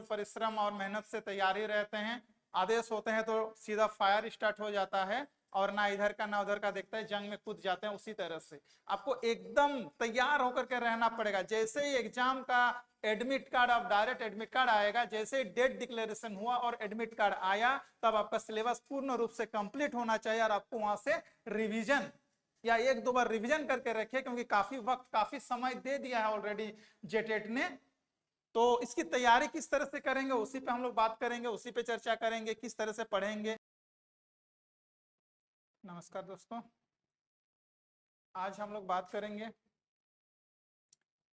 परिश्रम और मेहनत से तैयारी रहते हैं। आदेश होते हैं तो सीधा फायर स्टार्ट हो जाता है और ना इधर का ना उधर का देखता है, जंग में कूद जाते हैं। उसी तरह से आपको एकदम तैयार होकर के रहना पड़ेगा। जैसे ही एग्जाम का एडमिट कार्ड, अब डायरेक्ट एडमिट कार्ड आएगा, जैसे ही डेट डिक्लेरेशन हुआ और एडमिट कार्ड आया, तब आपका सिलेबस पूर्ण रूप से कंप्लीट होना चाहिए और आपको वहां से रिवीजन या एक दो बार रिवीजन करके रखे, क्योंकि काफी वक्त काफी समय दे दिया है ऑलरेडी जेटेट ने। तो इसकी तैयारी किस तरह से करेंगे उसी पे हम लोग बात करेंगे, उसी पे चर्चा करेंगे, किस तरह से पढ़ेंगे। नमस्कार दोस्तों, आज हम लोग बात करेंगे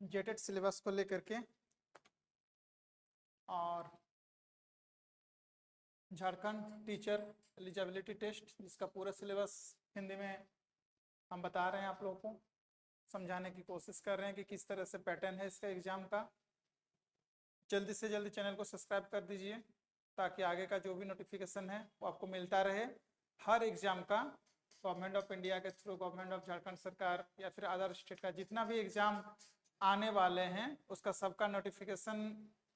जेटेट सिलेबस को लेकर के और झारखंड टीचर एलिजिबिलिटी टेस्ट, जिसका पूरा सिलेबस हिंदी में हम बता रहे हैं, आप लोगों को समझाने की कोशिश कर रहे हैं कि किस तरह से पैटर्न है इसका एग्जाम का। जल्दी से जल्दी चैनल को सब्सक्राइब कर दीजिए ताकि आगे का जो भी नोटिफिकेशन है वो आपको मिलता रहे। हर एग्जाम का गवर्नमेंट ऑफ इंडिया के थ्रू, गवर्नमेंट ऑफ झारखंड सरकार या फिर अदर स्टेट का जितना भी एग्जाम आने वाले हैं उसका सबका नोटिफिकेशन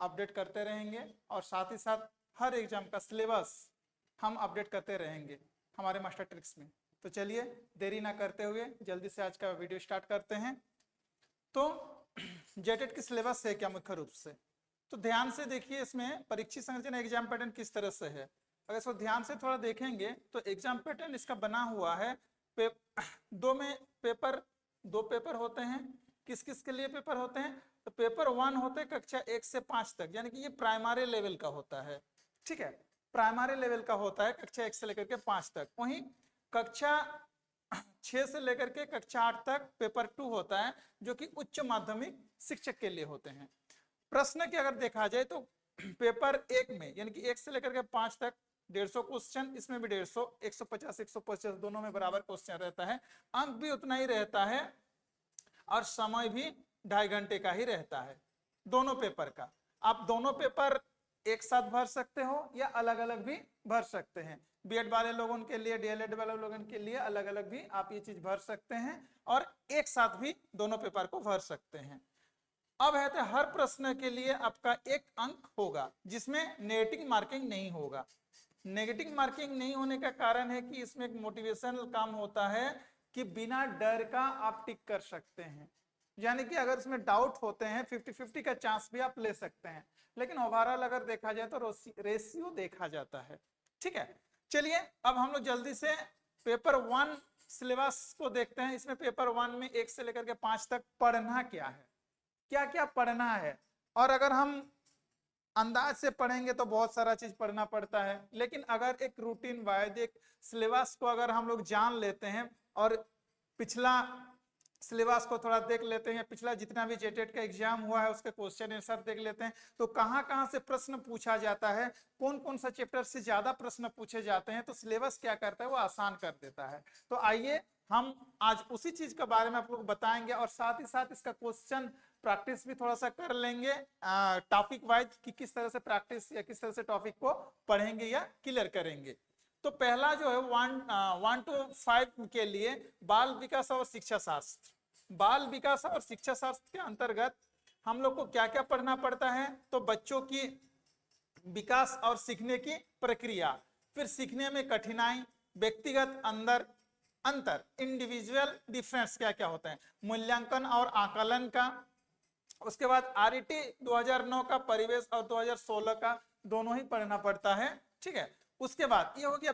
अपडेट करते रहेंगे और साथ ही साथ हर एग्जाम का सिलेबस हम अपडेट करते रहेंगे हमारे मास्टर ट्रिक्स में। तो चलिए देरी ना करते हुए जल्दी से आज का वीडियो स्टार्ट करते हैं। तो जेटेट की सिलेबस है क्या मुख्य रूप से, तो ध्यान से देखिए इसमें परीक्षी संरचना एग्जाम पैटर्न किस तरह से है। अगर इसको ध्यान से थोड़ा देखेंगे तो एग्जाम पैटर्न इसका बना हुआ है दो पेपर होते हैं। किस किस के लिए पेपर होते हैं, तो पेपर 1 होते हैं कक्षा 1 से 5 तक, यानी कि ये प्राइमरी लेवल का होता है। ठीक है, प्राइमरी लेवल का होता है कक्षा 1 से लेकर के 5 तक। वहीं कक्षा 6 से लेकर के कक्षा 8 तक पेपर 2 होता है, जो कि उच्च माध्यमिक शिक्षक के लिए होते हैं। प्रश्न की अगर देखा जाए तो पेपर 1 में यानी कि 1 से लेकर के 5 तक 150 क्वेश्चन, इसमें भी 150, 150, 150 दोनों में बराबर क्वेश्चन रहता है। अंक भी उतना ही रहता है और समय भी 2.5 घंटे का ही रहता है दोनों पेपर का। आप दोनों पेपर एक साथ भर सकते हो या अलग अलग भी भर सकते हैं। बीएड वाले लोगों के लिए, डीएलएड वाले लोगों के लिए अलग अलग भी आप ये चीज भर सकते हैं और एक साथ भी दोनों पेपर को भर सकते हैं। अब है तो हर प्रश्न के लिए आपका 1 अंक होगा जिसमें नेगेटिव मार्किंग नहीं होगा। नेगेटिव मार्किंग नहीं होने का कारण है कि इसमें एक मोटिवेशनल काम होता है कि बिना डर का आप टिक कर सकते हैं। यानी कि अगर इसमें डाउट होते हैं 50-50 का चांस भी आप ले सकते हैं, लेकिन ओवरऑल अगर देखा जाए तो रेशियो देखा जाता है। ठीक है, चलिए अब हम लोग जल्दी से पेपर 1 सिलेबस को देखते हैं। इसमें पेपर 1 में 1 से लेकर के 5 तक पढ़ना क्या है, क्या क्या पढ़ना है। और अगर हम अंदाज से पढ़ेंगे तो बहुत सारा चीज पढ़ना पड़ता है, लेकिन अगर एक रूटीन वाइज एक सिलेबस को अगर हम लोग जान लेते हैं और पिछला सिलेबस को थोड़ा देख लेते हैं, पिछला जितना भी जेटेट का एग्जाम हुआ है उसके क्वेश्चन आंसर देख लेते हैं, तो कहां कहां से प्रश्न पूछा जाता है, कौन कौन सा चैप्टर से ज्यादा प्रश्न पूछे जाते हैं, तो सिलेबस क्या करता है वो आसान कर देता है। तो आइए हम आज उसी चीज के बारे में आप लोग बताएंगे और साथ ही साथ इसका क्वेश्चन प्रैक्टिस भी थोड़ा सा कर लेंगे टॉपिक वाइज कि किस तरह से प्रैक्टिस या किस तरह से टॉपिक को पढ़ेंगे या क्लियर करेंगे। तो पहला जो है 1 to 5 के लिए बाल विकास और शिक्षा शास्त्र। बाल विकास और शिक्षा शास्त्र के अंतर्गत हम लोग को क्या क्या पढ़ना पड़ता है, तो बच्चों की विकास और सीखने की प्रक्रिया, फिर सीखने में कठिनाई, व्यक्तिगत अंतर इंडिविजुअल डिफरेंस क्या क्या होता है, मूल्यांकन और आकलन का, उसके बाद आरईटी 2009 का, परिवेश और 2016 का दोनों ही पढ़ना पड़ता है। ठीक है, उसके बाद ये हो गया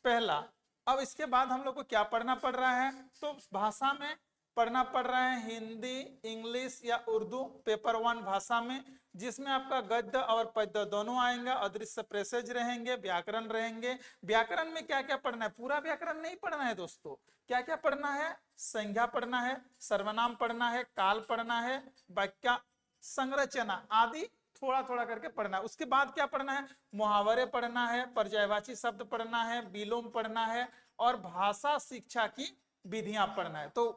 पहला। अब इसके बाद हम लोग को क्या पढ़ना पड़ रहा है, तो भाषा में पढ़ना पड़ रहा है हिंदी, इंग्लिश या उर्दू पेपर 1 भाषा में, जिसमें आपका गद्य और पद्य दोनों आएंगे, अदृश्य पैसेज रहेंगे, व्याकरण रहेंगे। व्याकरण में क्या क्या पढ़ना है, पूरा व्याकरण नहीं पढ़ना है दोस्तों, क्या क्या पढ़ना है, संज्ञा पढ़ना है, सर्वनाम पढ़ना है, काल पढ़ना है, वाक्य संरचना आदि थोड़ा थोड़ा करके पढ़ना है। उसके बाद क्या पढ़ना है, मुहावरे पढ़ना है, पर्यायवाची शब्द पढ़ना है, विलोम पढ़ना है और भाषा शिक्षा की विधियां पढ़ना है। तो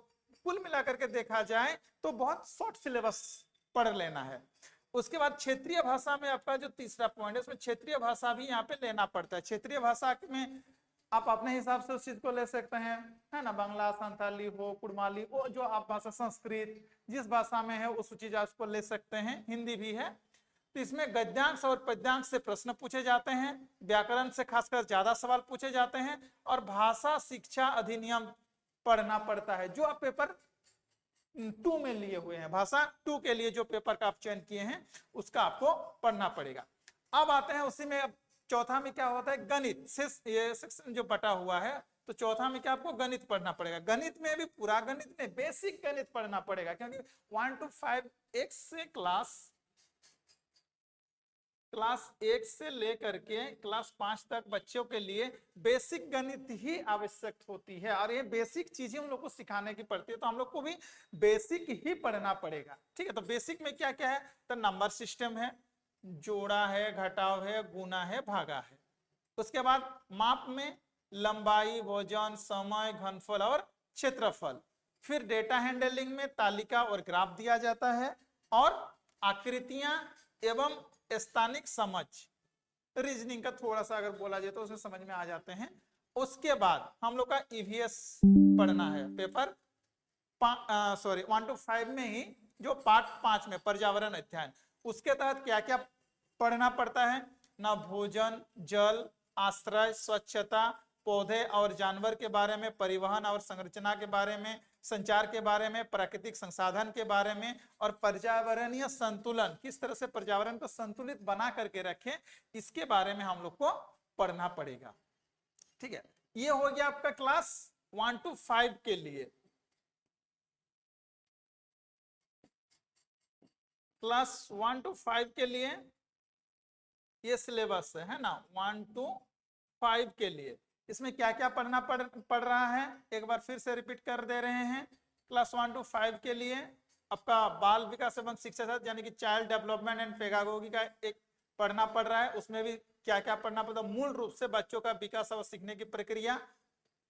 कुल मिलाकर के देखा जाए तो बहुत शॉर्ट सिलेबस पढ़ लेना है। उसके बाद क्षेत्रीय भाषा में आपका जो तीसरा पॉइंट है, उसमें क्षेत्रीय भाषा भी यहाँ पे लेना पड़ता है। क्षेत्रीय भाषा में आप अपने हिसाब से उस चीज को ले सकते हैं, है ना, बांग्ला, संथाली हो, कुड़माली, वो जो आप भाषा, संस्कृत जिस भाषा में है उस चीज आपको ले सकते हैं, हिंदी भी है। तो इसमें गद्यांश और पद्यांश से प्रश्न पूछे जाते हैं, व्याकरण से खासकर ज्यादा सवाल पूछे जाते हैं, और भाषा शिक्षा अधिनियम पढ़ना पड़ता है जो आप पेपर 2 में लिए हुए हैं। भाषा 2 के लिए जो पेपर का आप चयन किए हैं उसका आपको पढ़ना पड़ेगा। अब आते हैं उसी में, अब चौथा में क्या होता है, गणित से ये सेक्शन जो बटा हुआ है, तो चौथा में क्या आपको गणित पढ़ना पड़ेगा। गणित में भी पूरा गणित नहीं, बेसिक गणित पढ़ना पड़ेगा, क्योंकि 1 to 5 एक से क्लास 1 से लेकर के क्लास 5 तक बच्चों के लिए बेसिक गणित ही आवश्यक होती है, और ये बेसिक चीजें हम लोग को सिखाने की पड़ती है, तो हम लोग को भी बेसिक ही पढ़ना पड़ेगा। ठीक है, तो बेसिक में क्या क्या है, तो नंबर सिस्टम है, जोड़ा है, घटाव है, गुना है, भागा है। उसके बाद माप में लंबाई, वजन, समय, घनफल और क्षेत्रफल। फिर डेटा हैंडलिंग में तालिका और ग्राफ दिया जाता है, और आकृतियां एवं स्थानिक समझ, रीजनिंग का थोड़ा सा अगर बोला जाए तो उसमें समझ में आ जाते हैं। उसके बाद हम लोग का ईवीएस पढ़ना है, पेपर 1 to 5 में ही, जो पार्ट 5 में पर्यावरण अध्ययन, उसके तहत क्या क्या पढ़ना पड़ता है ना, भोजन, जल, आश्रय, स्वच्छता, पौधे और जानवर के बारे में, परिवहन और संरचना के बारे में, संचार के बारे में, प्राकृतिक संसाधन के बारे में, और पर्यावरणीय संतुलन, किस तरह से पर्यावरण को संतुलित बना करके रखें, इसके बारे में हम लोग को पढ़ना पड़ेगा। ठीक है, ये हो गया आपका क्लास 1 to 5 के लिए। क्लास 1 to 5 के लिए ये सिलेबस है ना, 1 to 5 के लिए इसमें क्या क्या पढ़ना पड़ रहा है, एक बार फिर से रिपीट कर दे रहे हैं। क्लास 1 to 5 के लिए आपका बाल विकास एवं शिक्षा शास्त्र यानी कि चाइल्ड डेवलपमेंट एंड पेडागोगी का एक पढ़ना पड़ रहा है। उसमें भी क्या क्या पढ़ना पड़ता है, मूल रूप से बच्चों का विकास और सीखने की प्रक्रिया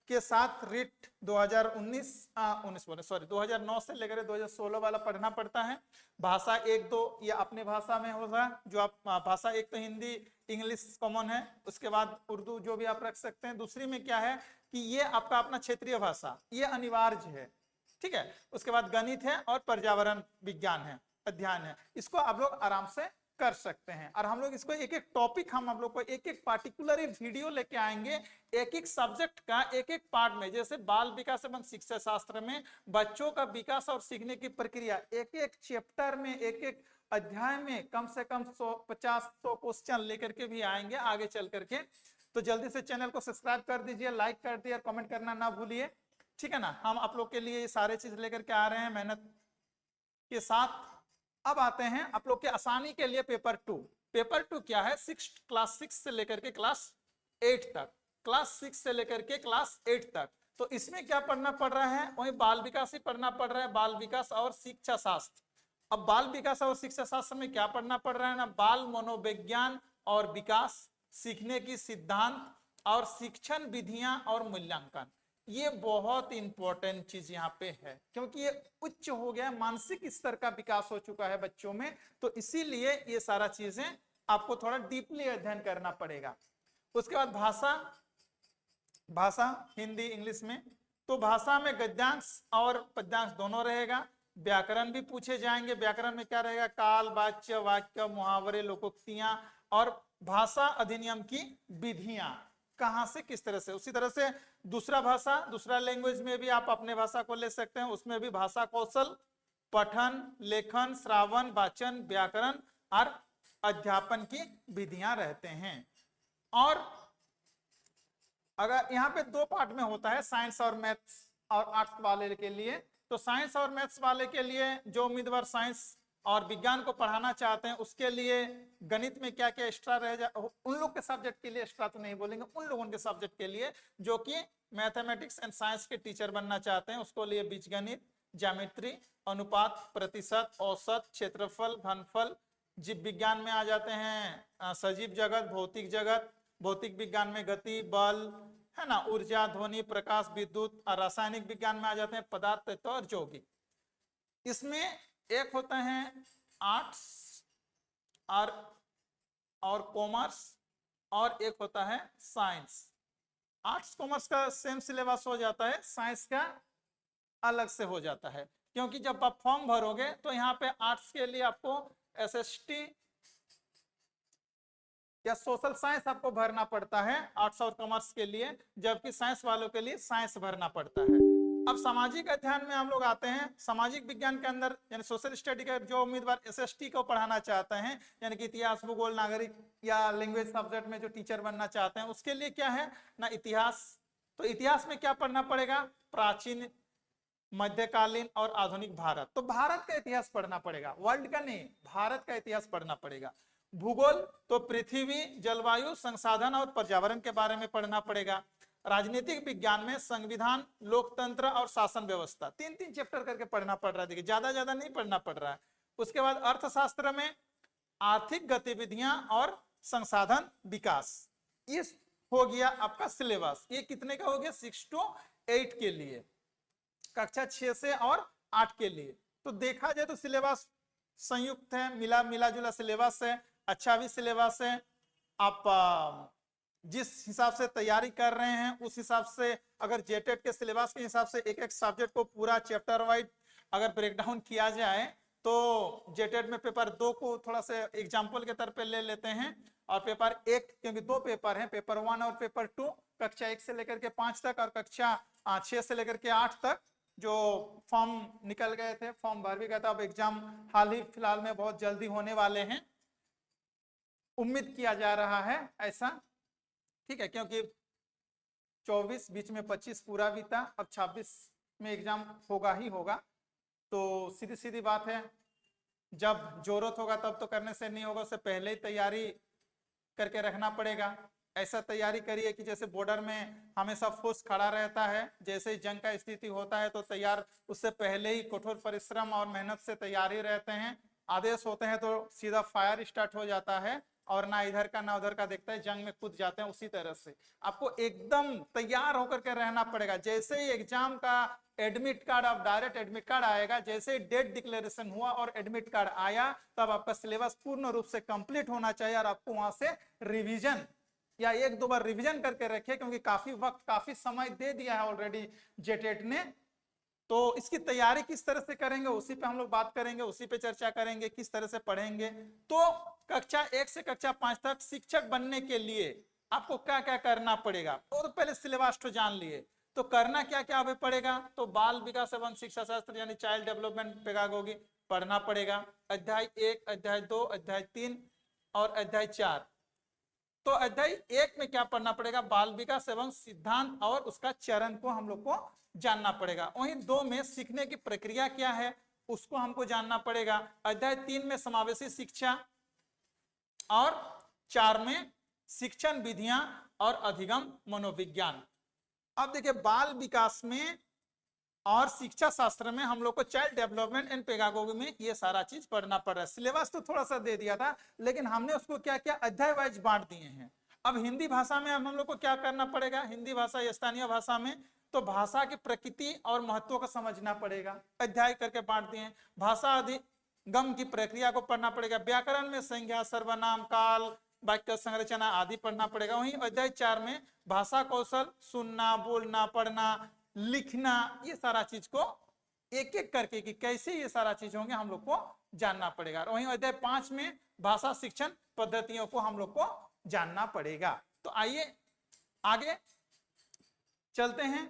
के साथ रिट 2009 से लेकर 2016 वाला पढ़ना पड़ता है। भाषा 1-2 ये अपने भाषा में होगा, जो आप भाषा एक तो हिंदी इंग्लिश कॉमन है, उसके बाद उर्दू जो भी आप रख सकते हैं। दूसरी में क्या है कि ये आपका अपना क्षेत्रीय भाषा, ये अनिवार्य है। ठीक है, उसके बाद गणित है और पर्यावरण विज्ञान है, अध्ययन है, इसको आप लोग आराम से कर सकते हैं। और हम लोग इसको एक एक टॉपिक, हम आप लोग को एक एक पार्टिकुलर वीडियो लेके आएंगे, एक एक सब्जेक्ट का एक एक पार्ट में। जैसे बाल विकास एवं शिक्षा शास्त्र में बच्चों का विकास और सीखने की प्रक्रिया, एक एक चैप्टर में, एक एक अध्याय में कम से कम 150-100 क्वेश्चन लेकर के भी आएंगे आगे चल करके। तो जल्दी से चैनल को सब्सक्राइब कर दीजिए, लाइक कर दिए और कमेंट करना ना भूलिए। ठीक है ना, हम आप लोग के लिए ये सारे चीज लेकर के आ रहे हैं मेहनत के साथ। अब आते हैं आप लोग के आसानी के लिए पेपर 2। पेपर 2 क्या है, क्लास 6 से लेकर के क्लास 8 तक, क्लास 6 से लेकर के क्लास 8 तक। तो इसमें क्या पढ़ना पड़ रहा है, वही बाल विकास ही पढ़ना पड़ रहा है, बाल विकास और शिक्षा शास्त्र। अब बाल विकास और शिक्षा शास्त्र में क्या पढ़ना पड़ रहा है ना, बाल मनोविज्ञान और विकास, सीखने की सिद्धांत और शिक्षण विधियां और मूल्यांकन। ये बहुत इंपॉर्टेंट चीज यहाँ पे है, क्योंकि ये उच्च हो गया, मानसिक स्तर का विकास हो चुका है बच्चों में, तो इसीलिए ये सारा चीजें आपको थोड़ा डीपली अध्ययन करना पड़ेगा। उसके बाद भाषा हिंदी इंग्लिश में, तो भाषा में गद्यांश और पद्यांश दोनों रहेगा। व्याकरण भी पूछे जाएंगे, व्याकरण में क्या रहेगा, काल, वाच्य, वाक्य, मुहावरे, लोकोक्तियां और भाषा अधिनियम की विधियां, कहां से किस तरह से। उसी तरह से दूसरा लैंग्वेज में भी आप अपने भाषा को ले सकते हैं, उसमें भी भाषा कौशल, पठन, लेखन, श्रावण, वाचन, व्याकरण और अध्यापन की विधियां रहते हैं। और अगर यहाँ पे 2 पार्ट में होता है, साइंस और मैथ्स और आर्ट्स वाले के लिए। तो साइंस और मैथ्स वाले के लिए जो उम्मीदवार साइंस और विज्ञान को पढ़ाना चाहते हैं, उसके लिए गणित में क्या क्या एक्स्ट्रा रह जा, उन लोग के सब्जेक्ट के लिए, एक्स्ट्रा तो नहीं बोलेंगे, उन लोगों के सब्जेक्ट के लिए जो कि मैथमेटिक्स एंड साइंस के टीचर बनना चाहते हैं, उसको लिए बीजगणित, ज्योमेट्री, अनुपात, प्रतिशत, औसत, क्षेत्रफल, घनफल। जीव विज्ञान में आ जाते हैं सजीव जगत, भौतिक जगत, भौतिक विज्ञान में गति, बल, है ना, ऊर्जा, ध्वनि, प्रकाश, विद्युत। और रासायनिक विज्ञान में आ जाते हैं पदार्थ, तत्व और यौगिक। इसमें एक होता है आर्ट्स और कॉमर्स, और एक होता है साइंस। आर्ट्स कॉमर्स का सेम सिलेबस हो जाता है, साइंस का अलग से हो जाता है, क्योंकि जब आप फॉर्म भरोगे तो यहाँ पे आर्ट्स के लिए आपको SST या सोशल साइंस आपको भरना पड़ता है आर्ट्स और कॉमर्स के लिए, जबकि साइंस वालों के लिए साइंस भरना पड़ता है। अब सामाजिक अध्ययन में हम लोग आते हैं। सामाजिक विज्ञान के अंदर यानी सोशल स्टडी का जो उम्मीदवार एसएसटी को पढ़ाना चाहते हैं, यानी कि इतिहास, भूगोल, नागरिक या लैंग्वेज सब्जेक्ट में जो टीचर बनना चाहते हैं, उसके लिए क्या है ना इतिहास। तो इतिहास में क्या पढ़ना पड़ेगा, प्राचीन, मध्यकालीन और आधुनिक भारत। तो भारत का इतिहास पढ़ना पड़ेगा, वर्ल्ड का नहीं, भारत का इतिहास पढ़ना पड़ेगा। भूगोल तो पृथ्वी, जलवायु, संसाधन और पर्यावरण के बारे में पढ़ना पड़ेगा। राजनीतिक विज्ञान में संविधान, लोकतंत्र और शासन व्यवस्था, 3-3 चैप्टर करके पढ़ना पड़ रहा है। देखिए ज्यादा नहीं पढ़ना पड़ रहा है। उसके बाद अर्थशास्त्र में आर्थिक गतिविधियां और संसाधन विकास, इस हो गया आपका सिलेबस। ये कितने का हो गया, 6 to 8 के लिए, कक्षा 6 से और 8 के लिए। तो देखा जाए तो सिलेबस संयुक्त है, मिला जुला सिलेबस है, अच्छा भी सिलेबस है। आप जिस हिसाब से तैयारी कर रहे हैं उस हिसाब से, अगर जेटेट के सिलेबस के हिसाब से एक सब्जेक्ट को पूरा चैप्टर वाइज अगर ब्रेकडाउन किया जाए तो जेटेट में पेपर 2 को थोड़ा सा एग्जाम्पल के तौर पे ले लेते हैं, और पेपर 1, क्योंकि 2 पेपर हैं, पेपर 1 और पेपर 2, कक्षा 1 से लेकर के 5 तक और कक्षा 6 से लेकर के 8 तक जो फॉर्म निकल गए थे, फॉर्म भर भी गया था। अब एग्जाम हाल ही फिलहाल में बहुत जल्दी होने वाले हैं, उम्मीद किया जा रहा है ऐसा, ठीक है, क्योंकि 24 बीच में 25 पूरा बीता, अब 26 में एग्जाम होगा ही होगा। तो सीधी सीधी बात है, जब जरूरत होगा तब तो करने से नहीं होगा, उससे पहले ही तैयारी करके रखना पड़ेगा। ऐसा तैयारी करिए कि जैसे बॉर्डर में हमेशा फोर्स खड़ा रहता है, जैसे ही जंग का स्थिति होता है तो तैयार, उससे पहले ही कठोर परिश्रम और मेहनत से तैयारी रहते हैं। आदेश होते हैं तो सीधा फायर स्टार्ट हो जाता है, और ना इधर का ना उधर का देखता है, जंग में कूद जाते हैं। उसी तरह से आपको एकदम तैयार होकर के रहना पड़ेगा। जैसे ही एग्जाम का एडमिट कार्ड, अब डायरेक्ट एडमिट कार्ड आएगा, जैसे ही डेट डिक्लेरेशन हुआ और एडमिट कार्ड आया, तब आपका सिलेबस पूर्ण रूप से कंप्लीट होना चाहिए, और आपको वहां से रिवीजन या 1-2 बार रिवीजन करके रखे, क्योंकि काफी वक्त, काफी समय दे दिया है ऑलरेडी जेटेट ने। तो इसकी तैयारी किस तरह से करेंगे उसी पे हम लोग बात करेंगे, उसी पे चर्चा करेंगे, किस तरह से पढ़ेंगे। तो कक्षा 1 से कक्षा 5 तक शिक्षक बनने के लिए आपको क्या क्या करना पड़ेगा, और पहले सिलेबस तो जान लिए, तो करना क्या क्या अभी पड़ेगा। तो बाल विकास एवं शिक्षा शास्त्र यानी चाइल्ड डेवलपमेंट पेडागोगी पढ़ना पड़ेगा, अध्याय 1, अध्याय 2, अध्याय 3 और अध्याय 4। तो अध्याय 1 में क्या पढ़ना पड़ेगा, बाल विकास एवं सिद्धांत और उसका चरण को हम लोग को जानना पड़ेगा। वहीं 2 में सीखने की प्रक्रिया क्या है उसको हमको जानना पड़ेगा। अध्याय 3 में समावेशी शिक्षा, और 4 में शिक्षण विधियां और अधिगम मनोविज्ञान। अब देखिए बाल विकास में और शिक्षा शास्त्र में हम लोग को चाइल्ड डेवलपमेंट एंड पेडागोगी में ये सारा चीज पढ़ना पड़ रहा है। सिलेबस तो थोड़ा सा दे दिया था, लेकिन हमने उसको क्या किया, अध्याय वाइज बांट दिए हैं। अब हिंदी भाषा में हम लोग को क्या करना पड़ेगा, हिंदी भाषा स्थानीय भाषा में, तो भाषा की प्रकृति और महत्व को समझना पड़ेगा, अध्याय करके बांट दिए। भाषा अधिगम की प्रक्रिया को पढ़ना पड़ेगा, व्याकरण में संज्ञा, सर्वनाम, काल, वाक्य संरचना आदि पढ़ना पड़ेगा। वहीं अध्याय 4 में भाषा कौशल, सुनना, बोलना, पढ़ना, लिखना, ये सारा चीज को एक एक करके कि कैसे ये सारा चीज होंगे हम लोग को जानना पड़ेगा। वहीं अध्याय 5 में भाषा शिक्षण पद्धतियों को हम लोग को जानना पड़ेगा। तो आइए आगे चलते हैं।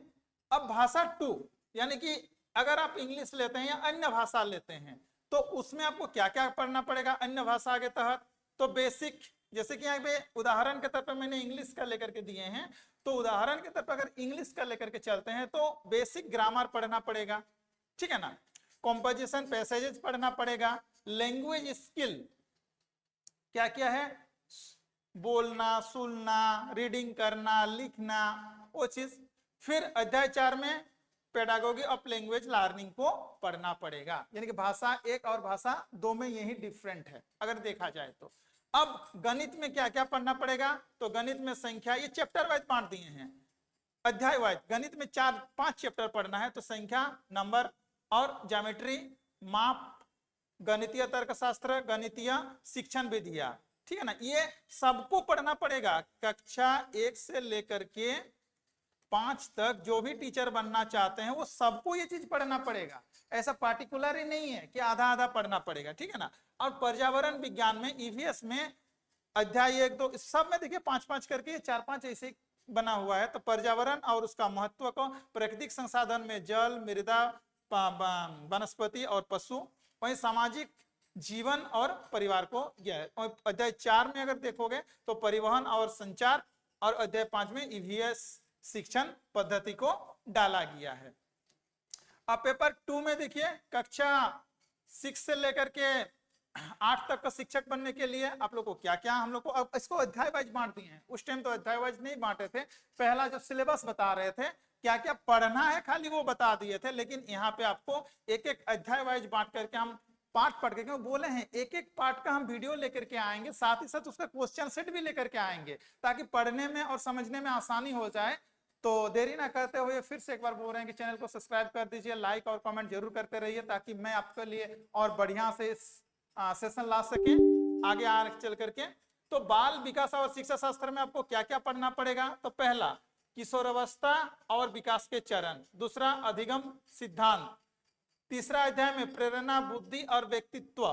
अब भाषा 2 यानी कि अगर आप इंग्लिश लेते हैं या अन्य भाषा लेते हैं तो उसमें आपको क्या क्या पढ़ना पड़ेगा अन्य भाषा के तहत। तो बेसिक, जैसे कि यहाँ पे उदाहरण के तौर पर मैंने इंग्लिश का लेकर के दिए हैं, तो उदाहरण के तौर पर अगर इंग्लिश का लेकर के चलते हैं तो बेसिक ग्रामर पढ़ना पड़ेगा, ठीक है ना। कॉम्पोजिशन, पैसेजेस पढ़ना पड़ेगा। लैंग्वेज स्किल क्या क्या है, बोलना, सुनना, रीडिंग करना, लिखना, वो चीज। फिर अध्याय 4 में पेडागोगी ऑफ लैंग्वेज लर्निंग को पढ़ना पड़ेगा, यानी कि भाषा 1 और भाषा 2 में यही डिफरेंट है अगर देखा जाए तो। अब गणित में क्या क्या पढ़ना पड़ेगा, तो गणित में संख्या, ये चैप्टर वाइज बांट दिए हैं अध्याय वाइज। गणित में 4-5 चैप्टर पढ़ना है, तो संख्या, नंबर और ज्योमेट्री, माप, गणितीय तर्कशास्त्र, गणितीय शिक्षण विधियां, ठीक है ना। ये सबको पढ़ना पड़ेगा। कक्षा 1 से लेकर के 5 तक जो भी टीचर बनना चाहते हैं वो सबको ये चीज पढ़ना पड़ेगा। ऐसा पार्टिकुलर ही नहीं है कि आधा आधा पढ़ना पड़ेगा, ठीक है ना। और पर्यावरण विज्ञान में ईवीएस में अध्याय 1, 2 इस सब में देखिए 5-5 करके, ये 4-5 ऐसे बना हुआ है। तो पर्यावरण और उसका महत्व को, प्राकृतिक संसाधन में जल, मृदा, वनस्पति और पशु, वहीं सामाजिक जीवन और परिवार को यह है। और अध्याय 4 में अगर देखोगे तो परिवहन और संचार, और अध्याय 5 में ईवीएस शिक्षण पद्धति को डाला गया है। अब पेपर 2 में देखिए कक्षा 6 से लेकर के 8 तक का शिक्षक बनने के लिए आप लोग को क्या क्या, हम लोग को अब इसको अध्याय वाइज बांट दिए हैं। उस टाइम तो अध्याय वाइज नहीं बांटे थे, पहला जो सिलेबस बता रहे थे क्या क्या पढ़ना है खाली वो बता दिए थे, लेकिन यहाँ पे आपको एक एक अध्याय वाइज बांट करके हम पार्ट पढ़ के, क्यों बोले हैं एक एक पार्ट का हम वीडियो लेकर के आएंगे, साथ ही साथ उसका क्वेश्चन सेट भी लेकर के आएंगे ताकि पढ़ने में और समझने में आसानी हो जाए। तो देरी ना करते हुए फिर से एक बार बोल रहे हैं कि चैनल को सब्सक्राइब कर दीजिए, लाइक और कमेंट जरूर करते रहिए ताकि मैं आपके लिए और बढ़िया से इस सेशन ला सके आगे चल करके। तो बाल विकास और शिक्षा शास्त्र में आपको क्या क्या पढ़ना पड़ेगा? तो पहला किशोरावस्था और विकास के चरण, दूसरा अधिगम सिद्धांत, तीसरा अध्याय में प्रेरणा, बुद्धि और व्यक्तित्व,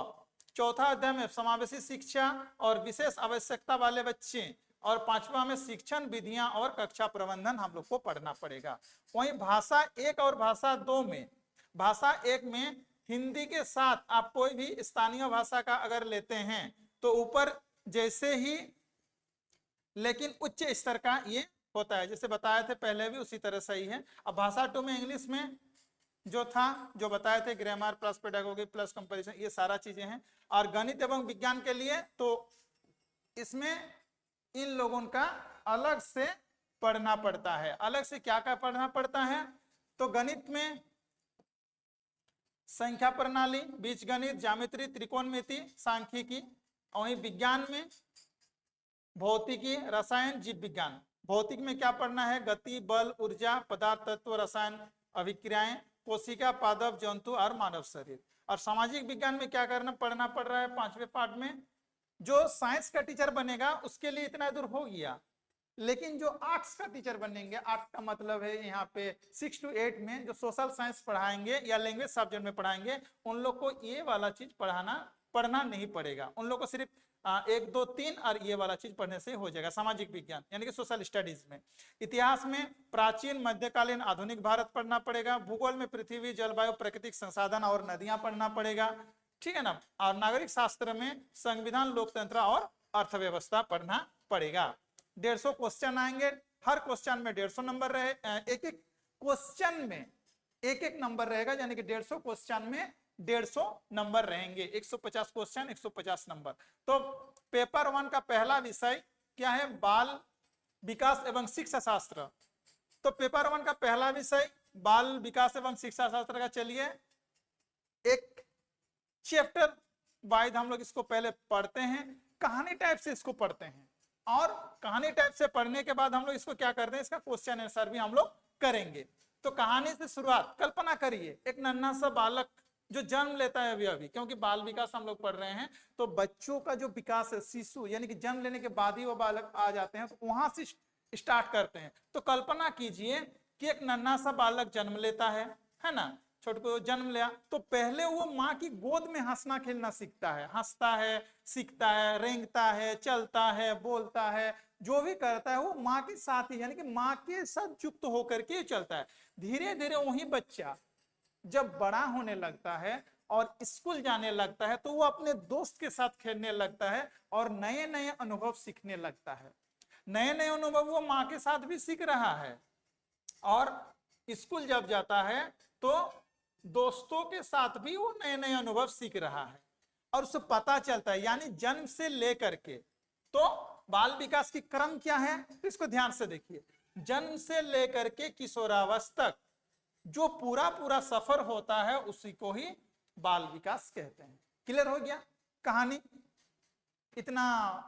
चौथा अध्याय में समावेशी शिक्षा और विशेष आवश्यकता वाले बच्चे, और पांचवा में शिक्षण विधियां और कक्षा प्रबंधन हम लोग को पढ़ना पड़ेगा। वहीं भाषा 1 और भाषा 2 में, भाषा 1 में हिंदी के साथ आप कोई भी स्थानीय भाषा का अगर लेते हैं तो ऊपर जैसे ही लेकिन उच्च स्तर का ये होता है, जैसे बताए थे पहले भी उसी तरह सही है। अब भाषा 2 में इंग्लिश में जो था, जो बताए थे grammar plus pedagogy plus comparison, ये सारा चीजें हैं। और गणित एवं विज्ञान के लिए तो इसमें इन लोगों का अलग से पढ़ना पड़ता है। अलग से क्या क्या पढ़ना पड़ता है? तो गणित में संख्या प्रणाली, बीजगणित, ज्यामिति, त्रिकोणमिति, सांख्यिकी, और वहीं विज्ञान में भौतिकी, रसायन, जीव विज्ञान। भौतिक में क्या पढ़ना है? गति, बल, ऊर्जा, पदार्थ तत्व, रसायन, अभिक्रियाएं, कोशिका, पादप, जंतु और मानव शरीर। और सामाजिक विज्ञान में क्या करना पढ़ना पड़ रहा है 5वें पार्ट में? जो साइंस का टीचर बनेगा उसके लिए इतना दूर हो गया, लेकिन जो आर्ट्स का टीचर बनेंगे, आर्ट्स का मतलब है यहाँ पे 6 to 8 में जो सोशल साइंस पढ़ाएंगे या लैंग्वेज सब्जेक्ट में पढ़ाएंगे, उन लोग को ये वाला चीज पढ़ना नहीं पड़ेगा। उन लोग को सिर्फ 1, 2, 3 और ये वाला चीज पढ़ने से हो जाएगा। सामाजिक विज्ञान यानी कि सोशल स्टडीज में, इतिहास में प्राचीन, मध्यकालीन, आधुनिक भारत पढ़ना पड़ेगा। भूगोल में पृथ्वी, जलवायु, प्राकृतिक संसाधन और नदियां पढ़ना पड़ेगा, ठीक है ना। और नागरिक शास्त्र में संविधान, लोकतंत्र और अर्थव्यवस्था पढ़ना पड़ेगा। 150 क्वेश्चन आएंगे, हर क्वेश्चन में 150 नंबर रहे, एक एक क्वेश्चन में एक एक नंबर रहेगा, यानी कि 150 क्वेश्चन में 150 नंबर रहेंगे। 150 क्वेश्चन 150 नंबर। तो पेपर 1 का पहला विषय क्या है? बाल विकास एवं शिक्षा शास्त्र। तो पेपर 1 का पहला विषय बाल विकास एवं शिक्षा शास्त्र का, चलिए एक चैप्टर वाइज हम लोग इसको पहले पढ़ते हैं, कहानी टाइप से इसको पढ़ते हैं, और कहानी टाइप से पढ़ने के बाद हम लोग इसको क्या करते हैं, इसका क्वेश्चन आंसर भी हम लोग करेंगे। तो कहानी से शुरुआत, कल्पना करिए एक नन्हा सा बालक जो जन्म लेता है अभी, क्योंकि बाल विकास हम लोग पढ़ रहे हैं, तो बच्चों का जो विकास है, शिशु यानी कि जन्म लेने के बाद ही वो बालक आ जाते हैं, तो वहां से स्टार्ट करते हैं। तो कल्पना कीजिए कि एक नन्हा सा बालक जन्म लेता है ना, छोटे को जन्म लिया, तो पहले वो माँ की गोद में हंसना खेलना सीखता है, हंसता है, सीखता है, रेंगता है, चलता है, बोलता है, जो भी करता है वो माँ के साथ ही, यानी कि माँ के साथ युक्त होकर के चलता है। धीरे धीरे वही बच्चा जब बड़ा होने लगता है और स्कूल जाने लगता है, तो वो अपने दोस्त के साथ खेलने लगता है और नए नए अनुभव सीखने लगता है। नए नए अनुभव वो माँ के साथ भी सीख रहा है, और स्कूल जब जाता है तो दोस्तों के साथ भी वो नए नए अनुभव सीख रहा है, और उसे पता चलता है। यानी जन्म से लेकर के, तो बाल विकास की क्रम क्या है, तो इसको ध्यान से देखिए। जन्म से लेकर के किशोरावस्था तक जो पूरा सफर होता है उसी को ही बाल विकास कहते हैं। क्लियर हो गया? कहानी इतना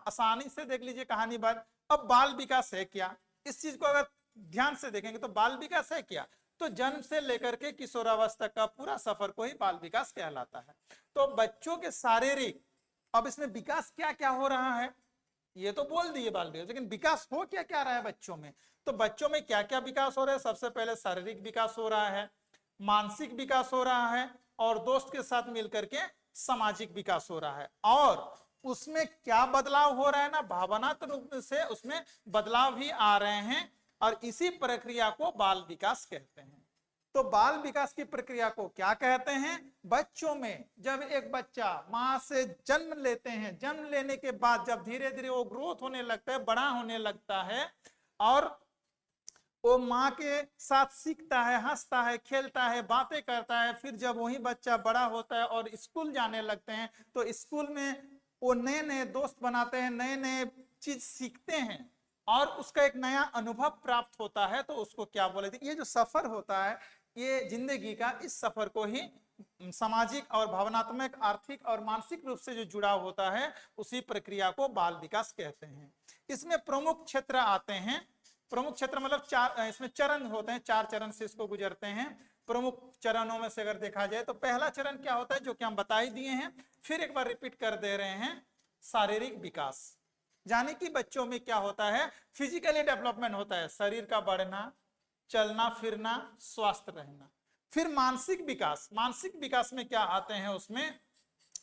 आसानी से देख लीजिए कहानी बार। अब बाल विकास है क्या, इस चीज को अगर ध्यान से देखेंगे तो बाल विकास है क्या, तो जन्म से लेकर के किशोरावस्था का पूरा सफर को ही बाल विकास कहलाता है। तो बच्चों के शारीरिक, अब इसमें विकास क्या क्या हो रहा है ये तो बोल दिए बाल विकास, लेकिन विकास हो क्या क्या रहा है बच्चों में, तो बच्चों में क्या क्या विकास हो रहा है? सबसे पहले शारीरिक विकास हो रहा है, मानसिक विकास हो रहा है, और दोस्त के साथ मिलकर के सामाजिक विकास हो रहा है। और उसमें क्या बदलाव हो रहा है ना, भावनात्मक रूप से उसमें बदलाव भी आ रहे हैं, और इसी प्रक्रिया को बाल विकास कहते हैं। तो बाल विकास की प्रक्रिया को क्या कहते हैं? बच्चों में जब एक बच्चा मां से जन्म लेते हैं, जन्म लेने के बाद जब धीरे धीरे वो ग्रोथ होने लगता है, बड़ा होने लगता है, और वो माँ के साथ सीखता है, हंसता है, खेलता है, बातें करता है, फिर जब वही बच्चा बड़ा होता है और स्कूल जाने लगते हैं, तो स्कूल में वो नए नए दोस्त बनाते हैं, नए नए चीज सीखते हैं, और उसका एक नया अनुभव प्राप्त होता है, तो उसको क्या बोले थे? ये जो सफर होता है, ये जिंदगी का, इस सफर को ही सामाजिक और भावनात्मक, आर्थिक और मानसिक रूप से जो जुड़ाव होता है, उसी प्रक्रिया को बाल विकास कहते हैं। इसमें प्रमुख क्षेत्र आते हैं, प्रमुख क्षेत्र मतलब चार, इसमें चरण होते हैं, 4 चरण से इसको गुजरते हैं। प्रमुख चरणों में से अगर देखा जाए तो पहला चरण क्या होता है, जो कि हम बता ही दिए हैं, फिर एक बार रिपीट कर दे रहे हैं, शारीरिक विकास। यानी कि बच्चों में क्या होता है, फिजिकली डेवलपमेंट होता है, शरीर का बढ़ना, चलना फिरना, स्वस्थ रहना। फिर मानसिक विकास, मानसिक विकास में क्या आते हैं, उसमें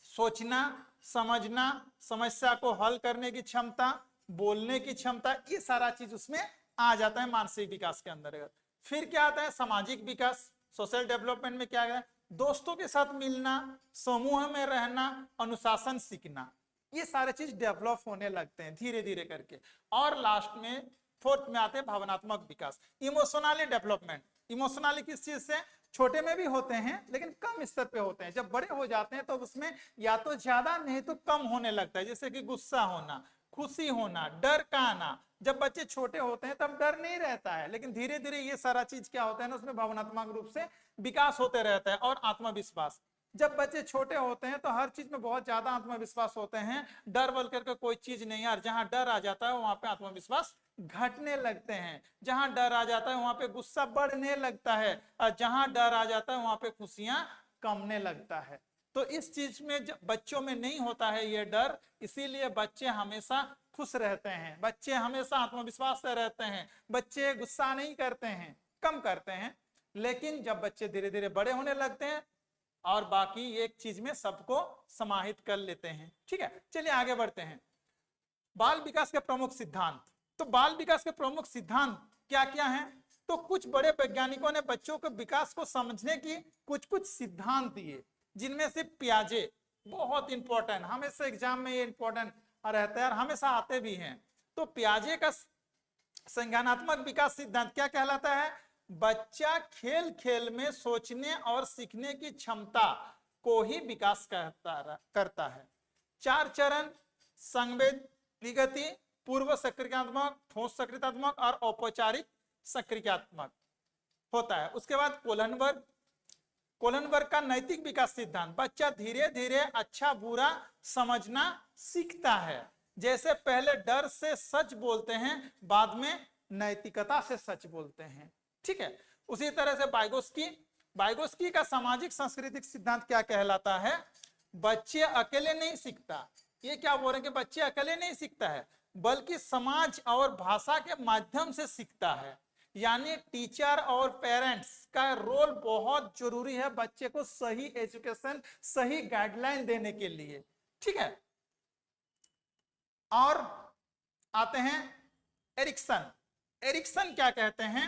सोचना, समझना, समस्या को हल करने की क्षमता, बोलने की क्षमता, ये सारा चीज उसमें आ जाता है मानसिक विकास के अंतर्गत। फिर क्या आता है, सामाजिक विकास, सोशल डेवलपमेंट में क्या है, दोस्तों के साथ मिलना, समूह में रहना, अनुशासन सीखना, ये सारे चीज डेवलप होने लगते हैं धीरे धीरे करके। और लास्ट में फोर्थ में आते हैं भावनात्मक विकास, इमोशनली डेवलपमेंट। इमोशनली किस चीज से? छोटे में भी होते हैं लेकिन कम स्तर पे होते हैं, जब बड़े हो जाते हैं तो उसमें या तो ज्यादा नहीं तो कम होने लगता है, जैसे कि गुस्सा होना, खुशी होना, डर का आना। जब बच्चे छोटे होते हैं तब डर नहीं रहता है, लेकिन धीरे धीरे ये सारा चीज क्या होता है ना, उसमें भावनात्मक रूप से विकास होते रहता है। और आत्मविश्वास, जब बच्चे छोटे होते हैं तो हर चीज में बहुत ज्यादा आत्मविश्वास होते हैं, डर बोल करके कोई चीज नहीं है, और जहां डर आ जाता है वहां पे आत्मविश्वास घटने लगते हैं, जहां डर आ जाता है वहां पे गुस्सा बढ़ने लगता है, और जहां डर आ जाता है वहां पे खुशियां कमने लगता है। तो इस चीज में बच्चों में नहीं होता है ये डर, इसीलिए बच्चे हमेशा खुश रहते हैं, बच्चे हमेशा आत्मविश्वास से रहते हैं, बच्चे गुस्सा नहीं करते हैं, कम करते हैं। लेकिन जब बच्चे धीरे धीरे बड़े होने लगते हैं और बाकी एक चीज में सबको समाहित कर लेते हैं। ठीक है, चलिए आगे बढ़ते हैं। बाल विकास के प्रमुख सिद्धांत। तो बाल विकास के प्रमुख सिद्धांत क्या क्या हैं? तो कुछ बड़े वैज्ञानिकों ने बच्चों के विकास को समझने की कुछ कुछ सिद्धांत दिए, जिनमें से पियाजे बहुत इंपॉर्टेंट, हमेशा एग्जाम में ये इंपॉर्टेंट रहता है और हमेशा आते भी हैं। तो पियाजे का संज्ञानात्मक विकास सिद्धांत क्या कहलाता है? बच्चा खेल खेल में सोचने और सीखने की क्षमता को ही विकास करता है। 4 चरण, संवेद विगति, पूर्व सक्रियात्मक, ठोस सक्रियात्मक और औपचारिक सक्रियात्मक होता है। उसके बाद कोलनबर्ग, कोलनबर्ग का नैतिक विकास सिद्धांत, बच्चा धीरे धीरे अच्छा बुरा समझना सीखता है, जैसे पहले डर से सच बोलते हैं, बाद में नैतिकता से सच बोलते हैं। ठीक है, उसी तरह से वाइगोस्की, वाइगोस्की का सामाजिक सांस्कृतिक सिद्धांत क्या कहलाता है? बच्चे अकेले नहीं सीखता, ये क्या बोल रहे हैं कि बच्चे अकेले नहीं सीखता है, बल्कि समाज और भाषा के माध्यम से सीखता है। यानी टीचर और पेरेंट्स का रोल बहुत जरूरी है बच्चे को सही एजुकेशन, सही गाइडलाइन देने के लिए। ठीक है, और आते हैं एरिक्सन। एरिक्सन क्या कहते हैं?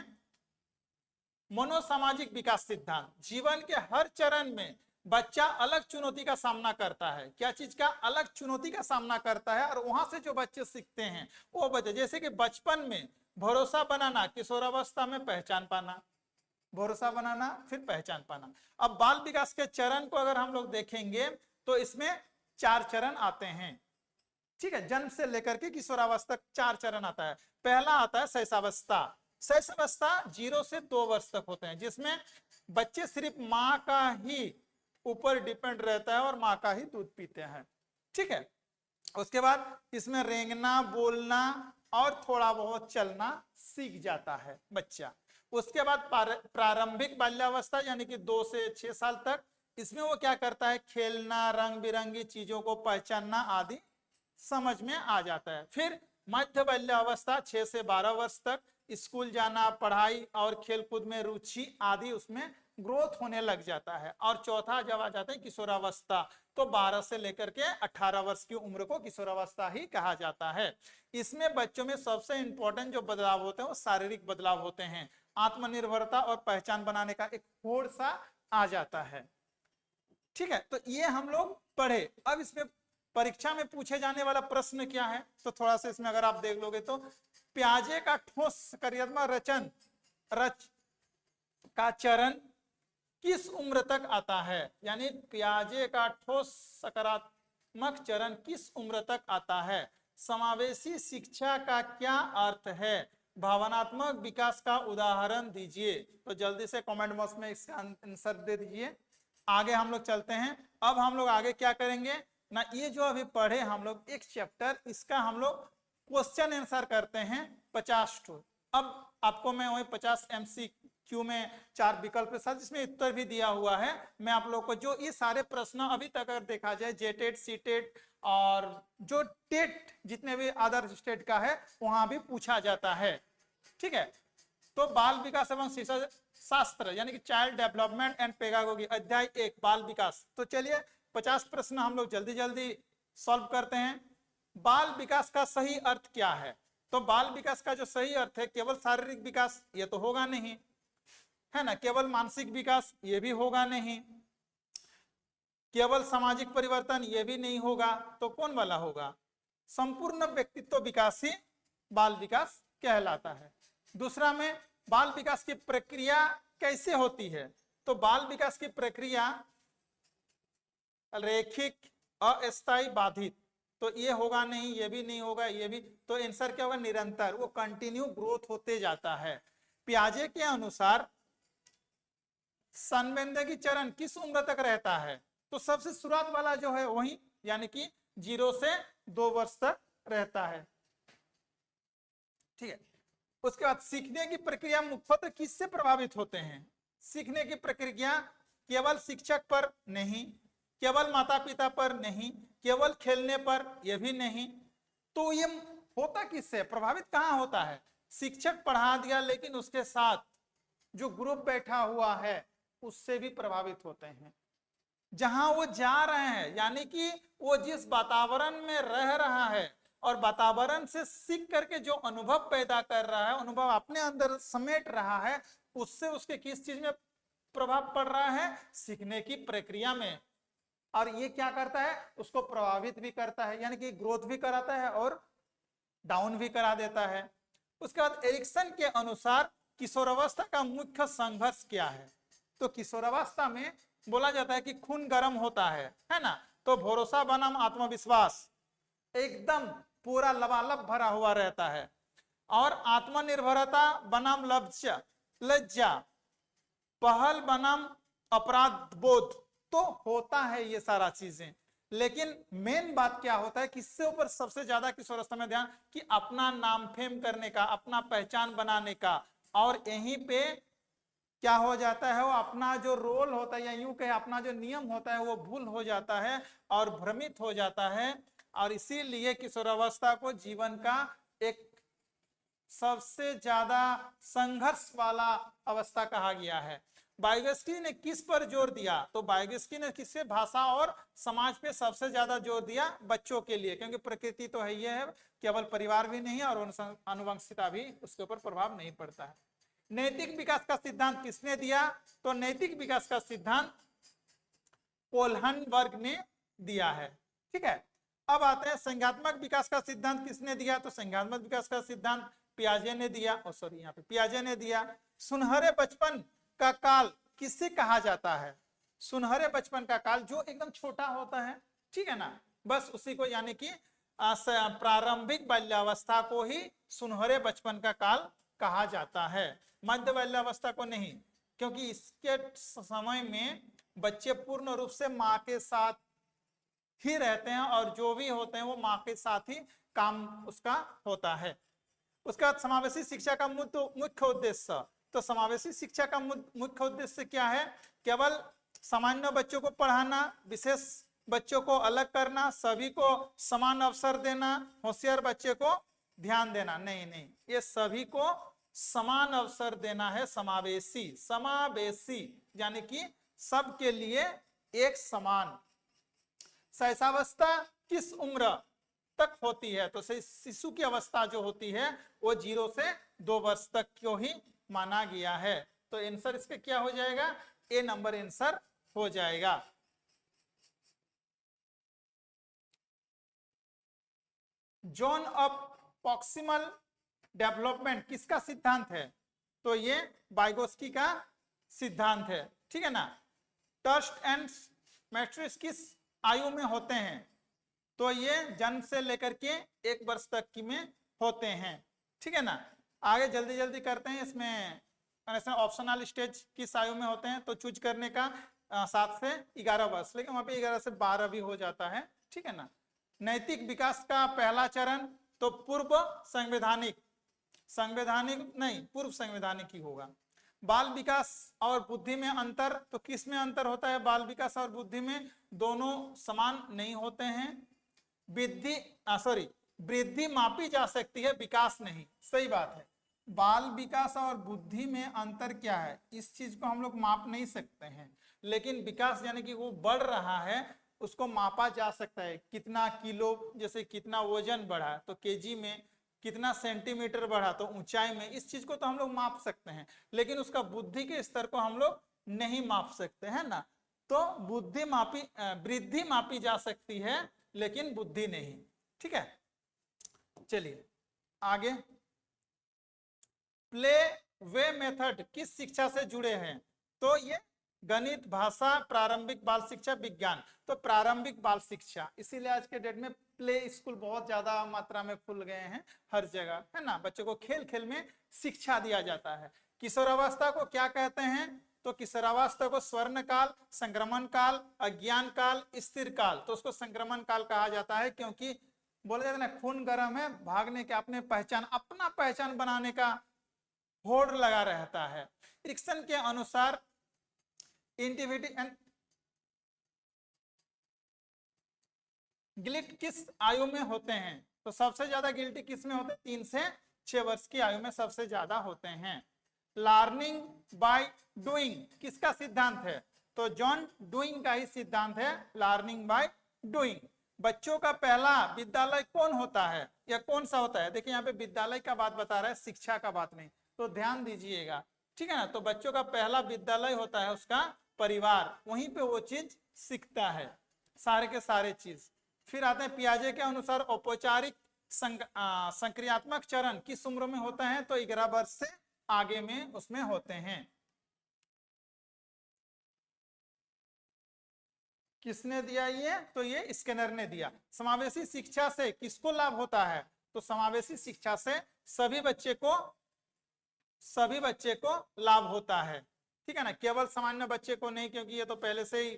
मनोसामाजिक विकास सिद्धांत, जीवन के हर चरण में बच्चा अलग चुनौती का सामना करता है। क्या चीज का? अलग चुनौती का सामना करता है, और वहां से जो बच्चे सीखते हैं वो बच्चे, जैसे कि बचपन में भरोसा बनाना, किशोरावस्था में पहचान पाना, भरोसा बनाना फिर पहचान पाना। अब बाल विकास के चरण को अगर हम लोग देखेंगे तो इसमें 4 चरण आते हैं। ठीक है, जन्म से लेकर के किशोरावस्था तक 4 चरण आता है। पहला आता है शैशवावस्था। शैशवावस्था 0 से 2 वर्ष तक होते हैं, जिसमें बच्चे सिर्फ माँ का ही ऊपर डिपेंड रहता है और माँ का ही दूध पीते हैं। ठीक है, उसके बाद इसमें रेंगना, बोलना और थोड़ा बहुत चलना सीख जाता है बच्चा। उसके बाद प्रारंभिक बाल्यावस्था यानी कि 2 से 6 साल तक, इसमें वो क्या करता है? खेलना, रंग बिरंगी चीजों को पहचानना आदि समझ में आ जाता है। फिर मध्य बाल्यावस्था 6 से 12 वर्ष तक, स्कूल जाना, पढ़ाई और खेलकूद में रुचि आदि उसमें ग्रोथ होने लग जाता है। और चौथा जब आ जाता है किशोरावस्था, तो 12 से लेकर के 18 वर्ष की उम्र को किशोरावस्था ही कहा जाता है। इसमें बच्चों में सबसे इंपॉर्टेंट जो बदलाव होते हैं वो शारीरिक बदलाव होते हैं, आत्मनिर्भरता और पहचान बनाने का एक होड़ सा आ जाता है। ठीक है, तो ये हम लोग पढ़े। अब इसमें परीक्षा में पूछे जाने वाला प्रश्न क्या है, तो थोड़ा सा इसमें अगर आप देख लोगे तो प्याजे का ठोस सकारात्मक रच का चरण किस उम्र तक आता है, यानी प्याजे का ठोस सकारात्मक चरण किस उम्र तक आता है, समावेशी शिक्षा का क्या अर्थ है, भावनात्मक विकास का उदाहरण दीजिए। तो जल्दी से कमेंट बॉक्स में इसका आंसर दे दीजिए। आगे हम लोग चलते हैं। अब हम लोग आगे क्या करेंगे ना, ये जो अभी पढ़े हम लोग एक चैप्टर, इसका हम लोग क्वेश्चन आंसर करते हैं 50 टू। अब आपको मैं वही 50 MCQ में 4 विकल्प के साथ जिसमें उत्तर भी दिया हुआ है, मैं आप लोग को जो ये सारे प्रश्न अभी तक अगर देखा जाए जेटेट सीटेट और जो टेट जितने भी अदर स्टेट का है वहां भी पूछा जाता है। ठीक है, तो बाल विकास एवं शिक्षा शास्त्र यानी कि चाइल्ड डेवलपमेंट एंड पेडागोगी अध्याय 1 बाल विकास। तो चलिए 50 प्रश्न हम लोग जल्दी जल्दी सॉल्व करते हैं। बाल विकास का सही अर्थ क्या है, तो बाल विकास का जो सही अर्थ है केवल शारीरिक विकास ये तो होगा नहीं, है ना, केवल मानसिक विकास ये भी होगा नहीं, केवल सामाजिक परिवर्तन ये भी नहीं होगा, तो कौन वाला होगा, संपूर्ण व्यक्तित्व विकास ही बाल विकास कहलाता है। दूसरा में बाल विकास की प्रक्रिया कैसे होती है, तो बाल विकास की प्रक्रिया रैखिक अस्थायी बाधित, तो ये होगा नहीं, ये भी नहीं होगा, ये भी, तो आंसर क्या होगा, निरंतर, वो कंटिन्यू ग्रोथ होते जाता है। पियाजे के अनुसार संवेदनशील चरण किस उम्र तक रहता है, तो सबसे शुरुआत वाला जो है वही, यानी कि 0 से 2 वर्ष तक रहता है। ठीक है, उसके बाद सीखने की प्रक्रिया मुख्यतः किससे प्रभावित होते हैं, सीखने की प्रक्रिया केवल शिक्षक पर नहीं, केवल माता पिता पर नहीं, केवल खेलने पर यह भी नहीं, तो ये होता किससे प्रभावित कहाँ होता है, शिक्षक पढ़ा दिया लेकिन उसके साथ जो ग्रुप बैठा हुआ है उससे भी प्रभावित होते हैं, जहां वो जा रहे हैं, यानी कि वो जिस वातावरण में रह रहा है और वातावरण से सीख करके जो अनुभव पैदा कर रहा है, अनुभव अपने अंदर समेट रहा है, उससे उसके किस चीज में प्रभाव पड़ रहा है, सीखने की प्रक्रिया में। और ये क्या करता है, उसको प्रभावित भी करता है, यानी कि ग्रोथ भी कराता है और डाउन भी करा देता है। उसके बाद एरिक्सन के अनुसार किशोरावस्था का मुख्य संघर्ष क्या है, तो किशोरावस्था में बोला जाता है कि खून गर्म होता है ना, तो भरोसा बनाम आत्मविश्वास एकदम पूरा लबालब भरा हुआ रहता है, और आत्मनिर्भरता बनाम लज्जा, पहल बनाम अपराध बोध, तो होता है ये सारा चीजें। लेकिन मेन बात क्या होता है, किससे ऊपर सबसे ज्यादा किशोरावस्था में ध्यान, कि अपना नाम फेम करने का, अपना पहचान बनाने का, और यहीं पे क्या हो जाता है, वो अपना जो रोल होता है या यूं कहे अपना जो नियम होता है वो भूल हो जाता है और भ्रमित हो जाता है। और इसीलिए किशोरावस्था को जीवन का एक सबसे ज्यादा संघर्ष वाला अवस्था कहा गया है। वाइगोत्स्की ने किस पर जोर दिया, तो वाइगोत्स्की ने किससे, भाषा और समाज पे सबसे ज्यादा जोर दिया, बच्चों के लिए, क्योंकि प्रकृति तो है, ये है, केवल परिवार भी नहीं और अनुवंशिकता भी उसके ऊपर प्रभाव नहीं पड़ता है। नैतिक विकास का सिद्धांत किसने दिया, तो नैतिक विकास का सिद्धांत कोल्हनबर्ग ने दिया है। ठीक है, अब आते हैं संज्ञात्मक विकास का सिद्धांत किसने दिया, तो संज्ञात्मक विकास का सिद्धांत पियाजे ने दिया, यहाँ पे पियाजे ने दिया। सुनहरे बचपन का काल किससे कहा जाता है, सुनहरे बचपन का काल जो एकदम छोटा होता है, ठीक है ना, बस उसी को, यानी कि प्रारंभिक बाल्यावस्था को ही सुनहरे बचपन का काल कहा जाता है, मध्य बाल्यावस्था को नहीं, क्योंकि इसके समय में बच्चे पूर्ण रूप से माँ के साथ ही रहते हैं और जो भी होते हैं वो माँ के साथ ही काम उसका होता है। उसके बाद समावेशी शिक्षा का मुख्य उद्देश्य, तो समावेशी शिक्षा का मुख्य उद्देश्य क्या है, केवल सामान्य बच्चों को पढ़ाना, विशेष बच्चों को अलग करना, सभी को समान अवसर देना, होशियार बच्चे को ध्यान देना, नहीं, ये सभी को समान अवसर देना है। समावेशी यानी कि सबके लिए एक समान, शैशवावस्था किस उम्र तक होती है? तो शिशु की अवस्था जो होती है वो 0 से 2 वर्ष तक क्यों ही माना गया है। तो आंसर इसके क्या हो जाएगा? ए नंबर आंसर हो जाएगा। जोन ऑफ प्रॉक्सिमल डेवलपमेंट किसका सिद्धांत है? तो ये वाइगोत्स्की का सिद्धांत है, ठीक है ना। टर्स्ट एंड मैट्रिक्स किस आयु में होते हैं? तो ये जन्म से लेकर के 1 वर्ष तक की में होते हैं, ठीक है ना। आगे जल्दी जल्दी करते हैं। इसमें ऑप्शनल स्टेज किस आयु में होते हैं? तो चूज करने का 7 से 11 वर्ष, लेकिन वहां पे 11 से 12 भी हो जाता है, ठीक है ना। नैतिक विकास का पहला चरण तो पूर्व संवैधानिक नहीं, पूर्व संवैधानिक ही होगा। बाल विकास और बुद्धि में अंतर, तो किस में अंतर होता है? बाल विकास और बुद्धि में दोनों समान नहीं होते हैं। वृद्धि मापी जा सकती है, विकास नहीं। सही बात है। बाल विकास और बुद्धि में अंतर क्या है? इस चीज को हम लोग माप नहीं सकते हैं, लेकिन विकास यानी कि वो बढ़ रहा है, उसको मापा जा सकता है। कितना किलो, जैसे कितना वजन बढ़ा तो केजी में, कितना सेंटीमीटर बढ़ा तो ऊंचाई में, इस चीज को तो हम लोग माप सकते हैं, लेकिन उसका बुद्धि के स्तर को हम लोग नहीं माप सकते हैं ना। तो वृद्धि मापी जा सकती है, लेकिन बुद्धि नहीं, ठीक है। चलिए आगे। प्ले वे मेथड किस शिक्षा से जुड़े हैं? तो ये गणित, भाषा, प्रारंभिक बाल शिक्षा, विज्ञान। तो प्रारंभिक बाल शिक्षा, इसीलिए आज के डेट में प्ले स्कूल बहुत ज्यादा मात्रा में खुल गए हैं हर जगह, है ना। बच्चों को खेल खेल में शिक्षा दिया जाता है। किशोरावस्था को क्या कहते हैं? तो किशोरावस्था को स्वर्ण काल, संक्रमण काल, अज्ञान काल, स्थिर काल। तो उसको संक्रमण काल कहा जाता है, क्योंकि बोला जाता है ना, खून गर्म है, भागने के अपना पहचान बनाने का होड़ लगा रहता है। एरिक्सन के अनुसार इंडिविजुअल एंड गिल्ट किस आयु में होते हैं? तो सबसे ज्यादा गिल्टी किस में होते हैं? 3 से 6 वर्ष की आयु में सबसे ज्यादा होते हैं। लर्निंग बाय डूइंग किसका सिद्धांत है? तो जॉन डूइंग का ही सिद्धांत है, लर्निंग बाय डूइंग। बच्चों का पहला विद्यालय कौन होता है या कौन सा होता है? देखिए यहाँ पे विद्यालय का बात बता रहा है, शिक्षा का बात नहीं, तो ध्यान दीजिएगा, ठीक है ना। तो बच्चों का पहला विद्यालय होता है उसका परिवार, वहीं पे वो चीज सीखता है, सारे के सारे चीज। फिर आते हैं पियाजे के अनुसार औपचारिक संक्रियात्मक चरण किस उम्र में होता है? तो 11 वर्ष से आगे में उसमें होते हैं। किसने दिया ये? तो ये स्कैनर ने दिया। समावेशी शिक्षा से किसको लाभ होता है? तो समावेशी शिक्षा से सभी बच्चे को लाभ होता है, ठीक है ना। केवल सामान्य बच्चे को नहीं, क्योंकि ये तो पहले से ही,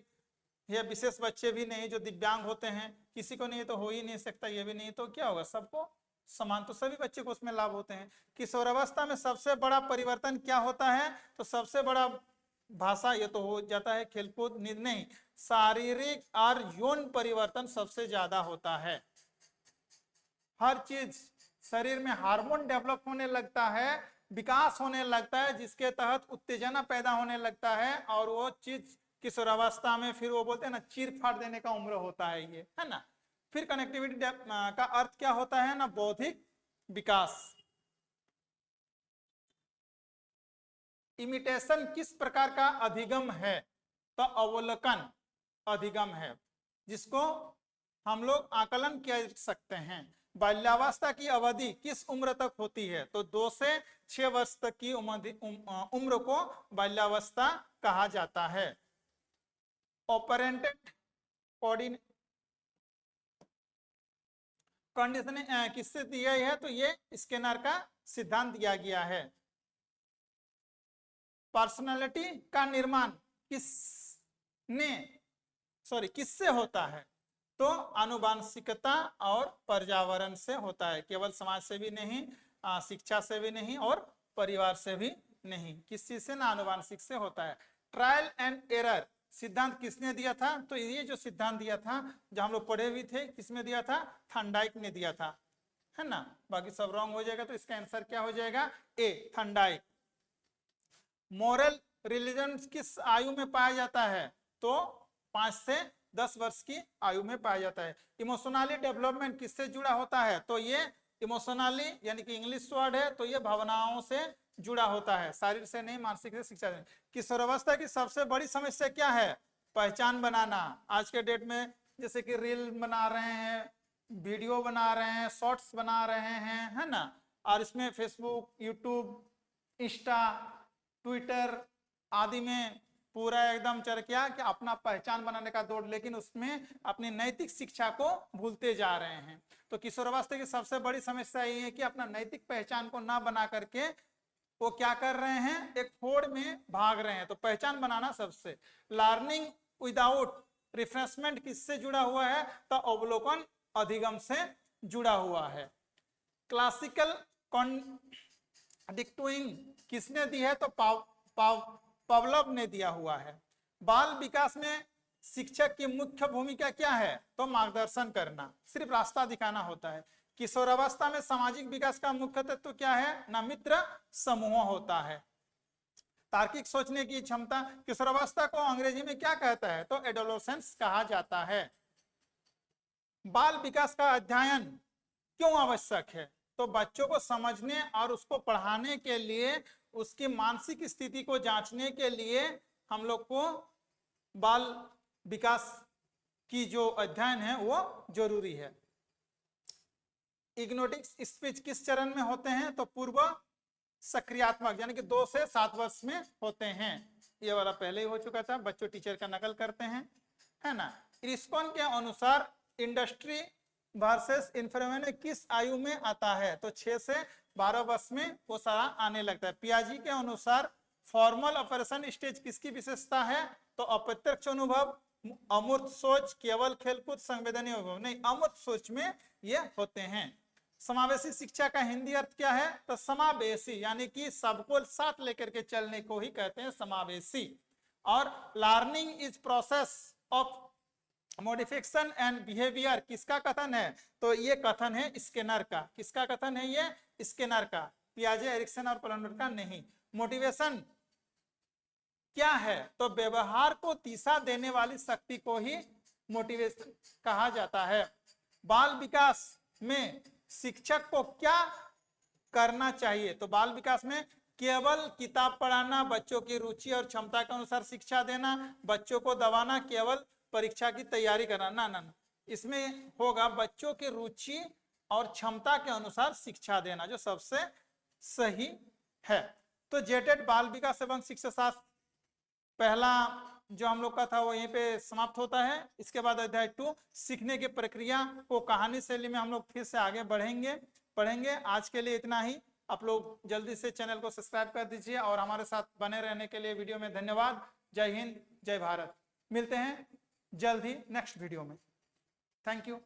ये विशेष बच्चे भी नहीं जो दिव्यांग होते हैं, किसी को नहीं तो हो ही नहीं सकता, ये भी नहीं, तो क्या होगा? सबको समान, तो सभी बच्चे को उसमें लाभ होते हैं। किशोरावस्था में सबसे बड़ा परिवर्तन क्या होता है? तो सबसे बड़ा भाषा, ये तो हो जाता है, खेलकूद नहीं, शारीरिक और यौन परिवर्तन सबसे ज्यादा होता है। हर चीज शरीर में हार्मोन डेवलप होने लगता है, विकास होने लगता है, जिसके तहत उत्तेजना पैदा होने लगता है, और वो चीज किशोरावस्था में फिर वो बोलते हैं ना, चीर फाड़ देने का उम्र होता है ये, है ना। फिर कनेक्टिविटी का अर्थ क्या होता है ना? बौद्धिक विकास। इमिटेशन किस प्रकार का अधिगम है? तो अवलोकन अधिगम है, जिसको हम लोग आकलन कर सकते हैं। बाल्यावस्था की अवधि किस उम्र तक होती है? तो 2 से 6 वर्ष तक की उम्र को बाल्यावस्था कहा जाता है। ऑपरेंटेड कंडीशन किससे दिया है? तो ये स्कैनर का सिद्धांत दिया गया है। पर्सनालिटी का निर्माण किससे होता है? तो आनुवांशिकता और पर्यावरण से होता है, केवल समाज से भी नहीं, शिक्षा से भी नहीं, और परिवार से भी नहीं। किस चीज से ना? आनुवांशिक से होता है। ट्रायल एंड एरर सिद्धांत किसने दिया था? तो ये जो सिद्धांत दिया था, जो हम लोग पढ़े हुए थे, किसने दिया था? थॉर्नडाइक ने दिया था, है ना। बाकी सब रॉन्ग हो जाएगा, तो इसका आंसर क्या हो जाएगा? ए, थॉर्नडाइक। मॉरल रिलीजन किस आयु में पाया जाता है? तो 5 से 10 वर्ष की आयु में पाया जाता है। इमोशनली डेवलपमेंट किससे जुड़ा होता है, तो ये इमोशनली यानी कि इंग्लिश वर्ड है, तो ये भावनाओं से जुड़ा होता है, शारीर से नहीं, मानसिक से शिक्षा से। किशोरावस्था की सबसे बड़ी समस्या क्या है, पहचान बनाना। आज के डेट में जैसे कि रील बना रहे हैं, वीडियो बना रहे हैं, शॉर्ट्स बना रहे हैं, है ना, और इसमें फेसबुक, यूट्यूब, इंस्टा, ट्विटर आदि में पूरा एकदम चल क्या कि अपना पहचान बनाने का दौड़, लेकिन उसमें अपनी नैतिक शिक्षा को भूलते जा रहे हैं। तो किशोरावस्था की सबसे बड़ी समस्या ये है कि अपना नैतिक पहचान को ना बना करके वो क्या कर रहे हैं, एक होड़ में भाग रहे हैं। तो पहचान बनाना सबसे। लर्निंग विदाउट रिफ्रेशमेंट किससे जुड़ा हुआ है, तो अवलोकन अधिगम से जुड़ा हुआ है। क्लासिकल कॉन्डिक्टिंग किसने दी है, तो पावलोव ने दिया हुआ है। बाल विकास में शिक्षक की मुख्य भूमिका क्या है, तो मार्गदर्शन करना, सिर्फ रास्ता दिखाना होता है। किशोरावस्था में सामाजिक विकास का मुख्य तत्व क्या है, ना मित्र समूह होता है। तार्किक सोचने की क्षमता, किशोरावस्था को अंग्रेजी में क्या कहता है, तो एडोलेसेंस कहा जाता है। बाल विकास का अध्ययन क्यों आवश्यक है, तो बच्चों को समझने और उसको पढ़ाने के लिए, उसकी मानसिक स्थिति को जांचने के लिए हम लोग को बाल विकास की जो अध्ययन है वो जरूरी है। इग्नोटिक स्पीच किस चरण में होते हैं, तो पूर्व सक्रियात्मक यानी कि 2 से 7 वर्ष में होते हैं। ये वाला पहले ही हो चुका था, बच्चों टीचर का नकल करते हैं, है ना। रिस्कॉन के अनुसार इंडस्ट्री वर्सेस इन्फ्लुएंजा किस आयु में आता है, तो 6 से 12 वर्ष में वो सारा आने लगता है। पियाजी के अनुसार फॉर्मल ऑपरेशन स्टेज किसकी विशेषता है, तो अप्रत्यक्ष अनुभव, अमूर्त सोच, केवल खेलकूद, संवेदनीय अनुभव नहीं, अमूर्त सोच में ये होते हैं। समावेशी शिक्षा का हिंदी अर्थ क्या है, तो समावेशी यानी कि सबको साथ लेकर के चलने को ही कहते हैं समावेशी। और learning is process of modification and behaviour किसका कथन है, तो ये कथन है स्किनर का। किसका कथन है, ये स्किनर का, पियाजे, एरिक्सन और प्लानर का नहीं। मोटिवेशन क्या है, तो व्यवहार को दिशा देने वाली शक्ति को ही मोटिवेशन कहा जाता है। बाल विकास में शिक्षक को क्या करना चाहिए, तो बाल विकास में केवल किताब पढ़ाना, बच्चों की रुचि और क्षमता के अनुसार शिक्षा देना, बच्चों को दबाना, केवल परीक्षा की तैयारी करना, ना ना ना, इसमें होगा बच्चों की रुचि और क्षमता के अनुसार शिक्षा देना, जो सबसे सही है। तो जेटेड बाल विकास एवं शिक्षा शास्त्र पहला जो हम लोग का था वो यहीं पे समाप्त होता है। इसके बाद अध्याय 2 सीखने की प्रक्रिया को कहानी शैली में हम लोग फिर से आगे पढ़ेंगे। आज के लिए इतना ही। आप लोग जल्दी से चैनल को सब्सक्राइब कर दीजिए और हमारे साथ बने रहने के लिए वीडियो में धन्यवाद। जय हिंद, जय भारत। मिलते हैं जल्द ही नेक्स्ट वीडियो में। Thank you.